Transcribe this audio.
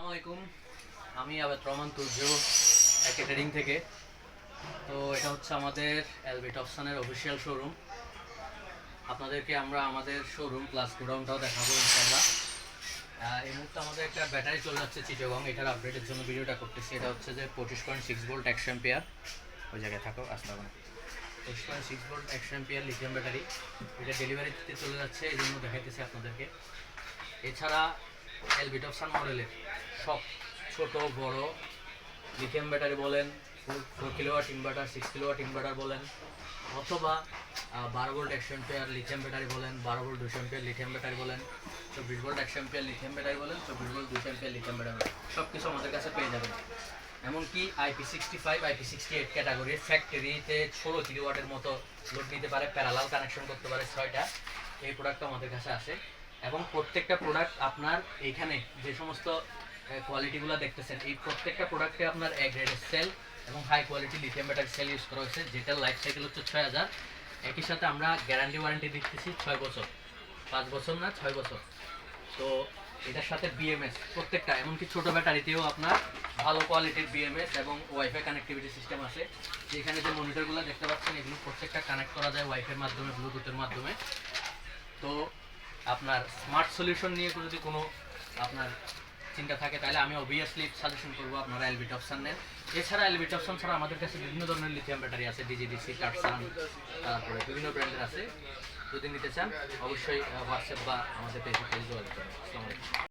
আসসালামু আলাইকুম। আমি আবেদ রহমান তুর্য ট্রেডিং থেকে। তো এটা হচ্ছে আমাদের এলবি টপসনের অফিসিয়াল শোরুম। আপনাদেরকে আমরা আমাদের শোরুম প্লাস গোডাউনটাও দেখাবো ইনশাআল্লাহ। এই মুহূর্তে আমাদের একটা ব্যাটারি চলে যাচ্ছে চিটাগং, এটার আপডেটের জন্য ভিডিওটা করতেছি। এটা হচ্ছে যে 25.6 ভোল্ট 100 অ্যাম্পিয়ার। ওই জায়গায় থাকো, আসতে হবে না। 25.6 ভোল্ট 100 অ্যাম্পিয়ার লিথিয়াম ব্যাটারি, এটা ডেলিভারি দিতে চলে যাচ্ছে, এই জন্য দেখাইতেছি আপনাদেরকে। এছাড়া এলবি টপসন মডেলের সব ছোট বড় লিথিয়াম ব্যাটারি বলেন, 4 কিলোওয়াট ইনভার্টার, 6 কিলোওয়াট ইনভার্টার বলেন, অথবা 12 ভোল্ট 100 অ্যাম্পিয়ার লিথিয়াম ব্যাটারি বলেন, 12 ভোল্ট 200 অ্যাম্পিয়ার লিথিয়াম ব্যাটারি বলেন, 24 ভোল্ট 100 অ্যাম্পিয়ার লিথিয়াম ব্যাটারি বলেন, 24 ভোল্ট 200 অ্যাম্পিয়ার লিথিয়াম ব্যাটারি বলেন, সব কিছু আমাদের কাছে পেয়ে যাবেন। এমনকি IP65 IP68 ক্যাটাগরির ফ্যাক্টরিতে 16 কিলোওয়াটের মতো লোড নিতে পারে, প্যারালাল কানেকশন করতে পারে 6টা। এই প্রোডাক্টটা আমাদের কাছে আছে এবং প্রত্যেকটা প্রোডাক্ট আপনার এইখানে যে সমস্ত কোয়ালিটিগুলো দেখতেছেন, এই প্রত্যেকটা প্রোডাক্টে আপনার এ গ্রেডের সেল এবং high quality lithium battery cell use করা হয়েছে, যেটার লাইফ সাইকেল হচ্ছে 6000। একই সাথে আমরা গ্যারান্টি ওয়ারেন্টি দিচ্ছি 6 বছর, 5 বছর না 6 বছর। তো এটার সাথে বিএমএস প্রত্যেকটা, এমনকি ছোট ব্যাটারিতেও আপনার ভালো কোয়ালিটির বিএমএস এবং ওয়াইফাই কানেক্টিভিটি সিস্টেম আছে। যেখানে যে মনিটরগুলো দেখতে পাচ্ছেন, এগুলো প্রত্যেকটা কানেক্ট করা যায় ওয়াইফাইয়ের মাধ্যমে, ব্লুটুথের মাধ্যমে। তো আপনার স্মার্ট সলিউশন নিয়ে যদি কোনো আপনার চিন্তা থাকে, তাহলে আমি অবভিয়াসলি সাজেশন করবো আপনারা এলবি টপসন নেন। এছাড়া এলবি টপসন ছাড়া আমাদের কাছে বিভিন্ন ধরনের লিথিয়াম ব্যাটারি আছে, ডিজিডিসি, টাটসান, তারপরে বিভিন্ন ব্র্যান্ডের আছে। যদি নিতে চান অবশ্যই হোয়াটসঅ্যাপ বা আমাদের পেজে যোগাযোগ করুন। আসসালামু আলাইকুম।